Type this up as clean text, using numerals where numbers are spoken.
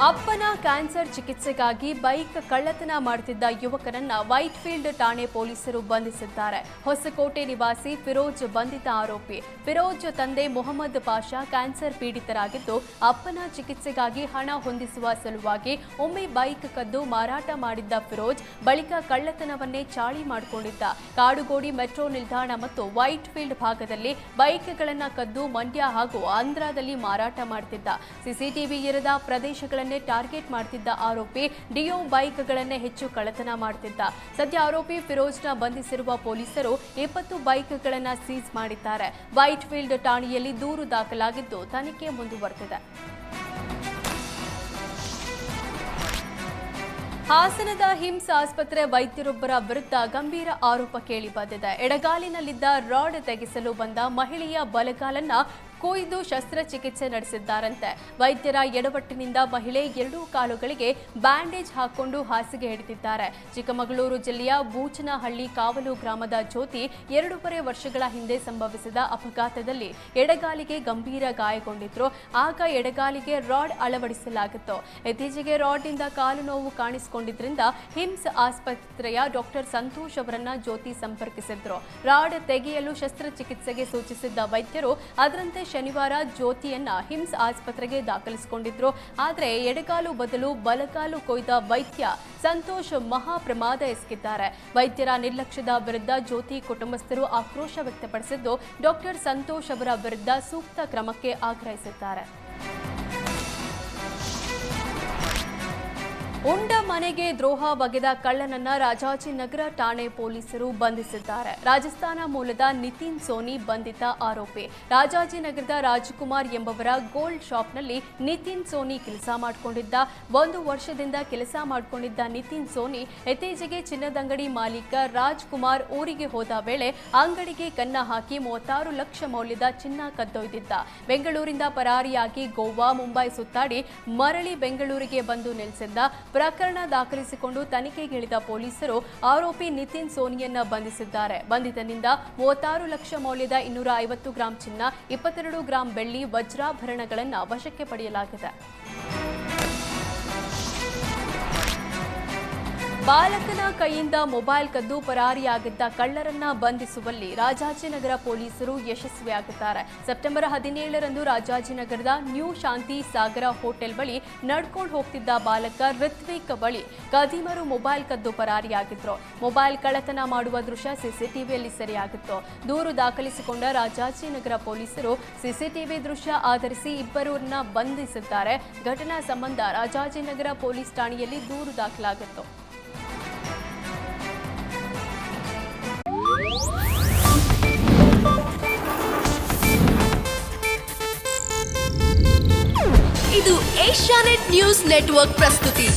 ಅಪ್ಪನ ಕ್ಯಾನ್ಸರ್ ಚಿಕಿತ್ಸೆಗಾಗಿ ಬೈಕ್ ಕಳ್ಳತನ ಮಾಡುತ್ತಿದ್ದ ಯುವಕರನ್ನ ವೈಟ್ಫೀಲ್ಡ್ ಠಾಣೆ ಪೊಲೀಸರು ಬಂಧಿಸಿದ್ದಾರೆ. ಹೊಸಕೋಟೆ ನಿವಾಸಿ ಫಿರೋಜ್ ಬಂಧಿತ ಆರೋಪಿ. ಫಿರೋಜ್ ತಂದೆ ಮೊಹಮ್ಮದ್ ಪಾಷಾ ಕ್ಯಾನ್ಸರ್ ಪೀಡಿತರಾಗಿದ್ದು, ಅಪ್ಪನ ಚಿಕಿತ್ಸೆಗಾಗಿ ಹಣ ಹೊಂದಿಸುವ ಸಲುವಾಗಿ ಒಮ್ಮೆ ಬೈಕ್ ಕದ್ದು ಮಾರಾಟ ಮಾಡಿದ್ದ ಫಿರೋಜ್ ಬಳಿಕ ಕಳ್ಳತನವನ್ನೇ ಚಾಳಿ ಮಾಡಿಕೊಂಡಿದ್ದ. ಕಾಡುಗೋಡಿ ಮೆಟ್ರೋ ನಿಲ್ದಾಣ ಮತ್ತು ವೈಟ್ಫೀಲ್ಡ್ ಭಾಗದಲ್ಲಿ ಬೈಕ್ಗಳನ್ನು ಕದ್ದು ಮಂಡ್ಯ ಹಾಗೂ ಆಂಧ್ರದಲ್ಲಿ ಮಾರಾಟ ಮಾಡುತ್ತಿದ್ದ. ಸಿಸಿಟಿವಿ ಇರದ ಪ್ರದೇಶಗಳ ಟಾರ್ಗೆಟ್ ಮಾಡುತ್ತಿದ್ದ ಆರೋಪಿ ಡಿಯೋ ಬೈಕ್ಗಳನ್ನೇ ಹೆಚ್ಚು ಕಳ್ಳತನ ಮಾಡುತ್ತಿದ್ದ. ಸದ್ಯ ಆರೋಪಿ ಫಿರೋಜ್ನ ಬಂಧಿಸಿರುವ ಪೊಲೀಸರು 20 ಬೈಕ್ಗಳನ್ನು ಸೀಸ್ ಮಾಡಿದ್ದಾರೆ. ವೈಟ್ಫೀಲ್ಡ್ ಠಾಣೆಯಲ್ಲಿ ದೂರು ದಾಖಲಾಗಿದ್ದು ತನಿಖೆ ಮುಂದುವರೆದಿದೆ. ಹಾಸನದ ಹಿಮ್ಸ್ ಆಸ್ಪತ್ರೆ ವೈದ್ಯರೊಬ್ಬರ ವಿರುದ್ಧ ಗಂಭೀರ ಆರೋಪ ಕೇಳಿಬಂದಿದೆ. ಎಡಗಾಲಿನಲ್ಲಿದ್ದ ರಾಡ್ ತೆಗೆಸಲು ಬಂದ ಮಹಿಳೆಯ ಬಲಗಾಲನ್ನ ಕೊಯ್ದು ಶಸ್ತ್ರಚಿಕಿತ್ಸೆ ನಡೆಸಿದ್ದಾರಂತೆ. ವೈದ್ಯರ ಎಡವಟ್ಟಿನಿಂದ ಮಹಿಳೆ 2 ಕಾಲುಗಳಿಗೆ ಬ್ಯಾಂಡೇಜ್ ಹಾಕಿಕೊಂಡು ಹಾಸಿಗೆ ಹಿಡಿದಿದ್ದಾರೆ. ಚಿಕ್ಕಮಗಳೂರು ಜಿಲ್ಲೆಯ ಬೂಚನಹಳ್ಳಿ ಕಾವಲು ಗ್ರಾಮದ ಜ್ಯೋತಿ 2.5 ವರ್ಷಗಳ ಹಿಂದೆ ಸಂಭವಿಸಿದ ಅಪಘಾತದಲ್ಲಿ ಎಡಗಾಲಿಗೆ ಗಂಭೀರ ಗಾಯಗೊಂಡಿದ್ರು. ಆಗ ಎಡಗಾಲಿಗೆ ರಾಡ್ ಅಳವಡಿಸಲಾಗಿತ್ತು. ಇತ್ತೀಚೆಗೆ ರಾಡ್ನಿಂದ ಕಾಲು ನೋವು ಕಾಣಿಸಿಕೊಂಡಿದ್ರಿಂದ ಹಿಮ್ಸ್ ಆಸ್ಪತ್ರೆಯ ಡಾಕ್ಟರ್ ಸಂತೋಷ್ ಅವರನ್ನ ಜ್ಯೋತಿ ಸಂಪರ್ಕಿಸಿದ್ರು. ರಾಡ್ ತೆಗೆಯಲು ಶಸ್ತ್ರಚಿಕಿತ್ಸೆಗೆ ಸೂಚಿಸಿದ್ದ ವೈದ್ಯರು ಅದರಂತೆ ಶನಿವಾರ ಜ್ಯೋತಿಯನ್ನ ಹಿಮ್ಸ್ ಆಸ್ಪತ್ರೆಗೆ ದಾಖಲಿಸಿಕೊಂಡಿದ್ರು. ಆದರೆ ಎಡಗಾಲು ಬದಲು ಬಲಗಾಲು ಕೊಯ್ದ ವೈದ್ಯ ಸಂತೋಷ್ ಮಹಾ ಪ್ರಮಾದ ಎಸಗಿದ್ದಾರೆ. ವೈದ್ಯರ ನಿರ್ಲಕ್ಷ್ಯದ ವಿರುದ್ಧ ಜ್ಯೋತಿ ಕುಟುಂಬಸ್ಥರು ಆಕ್ರೋಶ ವ್ಯಕ್ತಪಡಿಸಿದ್ದು, ಡಾಕ್ಟರ್ ಸಂತೋಷ್ ಅವರ ವಿರುದ್ಧ ಸೂಕ್ತ ಕ್ರಮಕ್ಕೆ ಆಗ್ರಹಿಸಿದ್ದಾರೆ. ಉಂಡ ಮನೆಗೆ ದ್ರೋಹ ಬಗೆದ ಕಳ್ಳನನ್ನ ರಾಜಾಜಿನಗರ ಠಾಣೆ ಪೊಲೀಸರು ಬಂಧಿಸಿದ್ದಾರೆ. ರಾಜಸ್ಥಾನ ಮೂಲದ ನಿತಿನ್ ಸೋನಿ ಬಂಧಿತ ಆರೋಪಿ. ರಾಜಾಜಿನಗರದ ರಾಜ್ಕುಮಾರ್ ಎಂಬವರ ಗೋಲ್ಡ್ ಶಾಪ್ನಲ್ಲಿ ನಿತಿನ್ ಸೋನಿ ಕೆಲಸ ಮಾಡಿಕೊಂಡಿದ್ದ. 1 ವರ್ಷದಿಂದ ಕೆಲಸ ಮಾಡಿಕೊಂಡಿದ್ದ ನಿತಿನ್ ಸೋನಿ ಇತ್ತೀಚೆಗೆ ಚಿನ್ನದಂಗಡಿ ಮಾಲೀಕ ರಾಜ್ಕುಮಾರ್ ಊರಿಗೆ ಹೋದ ವೇಳೆ ಅಂಗಡಿಗೆ ಕನ್ನ ಹಾಕಿ 36 ಲಕ್ಷ ಮೌಲ್ಯದ ಚಿನ್ನ ಕದ್ದೊಯ್ದಿದ್ದ. ಬೆಂಗಳೂರಿಂದ ಪರಾರಿಯಾಗಿ ಗೋವಾ, ಮುಂಬೈ ಸುತ್ತಾಡಿ ಮರಳಿ ಬೆಂಗಳೂರಿಗೆ ಬಂದು ನೆಲೆಸಿದ್ದ. ಪ್ರಕರಣ ದಾಖಲಿಸಿಕೊಂಡು ತನಿಖೆಗಿಳಿದ ಪೊಲೀಸರು ಆರೋಪಿ ನಿತಿನ್ ಸೋನಿಯನ್ನ ಬಂಧಿಸಿದ್ದಾರೆ. ಬಂಧಿತನಿಂದ 36 ಲಕ್ಷ ಮೌಲ್ಯದ 250 ಗ್ರಾಂ ಚಿನ್ನ, 22 ಗ್ರಾಂ ಬೆಳ್ಳಿ, ವಜ್ರಾಭರಣಗಳನ್ನು ವಶಕ್ಕೆ ಪಡೆಯಲಾಗಿದೆ. ಬಾಲಕನ ಕೈಯಿಂದ ಮೊಬೈಲ್ ಕದ್ದು ಪರಾರಿಯಾಗಿದ್ದ ಕಳ್ಳರನ್ನ ಬಂಧಿಸುವಲ್ಲಿ ರಾಜಾಜಿನಗರ ಪೊಲೀಸರು ಯಶಸ್ವಿಯಾಗಿದ್ದಾರೆ. ಸೆಪ್ಟೆಂಬರ್ 17ರಂದು ರಾಜಾಜಿನಗರದ ನ್ಯೂ ಶಾಂತಿ ಸಾಗರ ಹೋಟೆಲ್ ಬಳಿ ನಡ್ಕೊಂಡು ಹೋಗ್ತಿದ್ದ ಬಾಲಕ ರಿತ್ವಿಕ್ ಬಳಿ ಕದಿಮರು ಮೊಬೈಲ್ ಕದ್ದು ಪರಾರಿಯಾಗಿದ್ರು. ಮೊಬೈಲ್ ಕಳ್ಳತನ ಮಾಡುವ ದೃಶ್ಯ ಸಿಸಿಟಿವಿಯಲ್ಲಿ ಸೆರೆಯಾಗಿತ್ತು. ದೂರು ದಾಖಲಿಸಿಕೊಂಡ ರಾಜಾಜಿನಗರ ಪೊಲೀಸರು ಸಿಸಿಟಿವಿ ದೃಶ್ಯ ಆಧರಿಸಿ ಇಬ್ಬರನ್ನ ಬಂಧಿಸಿದ್ದಾರೆ. ಘಟನಾ ಸಂಬಂಧ ರಾಜಾಜಿನಗರ ಪೊಲೀಸ್ ಠಾಣೆಯಲ್ಲಿ ದೂರು ದಾಖಲಾಗಿತ್ತು. ಇದು ಏಷ್ಯಾನೆಟ್ ನ್ಯೂಸ್ ನೆಟ್ವರ್ಕ್ ಪ್ರಸ್ತುತಿ.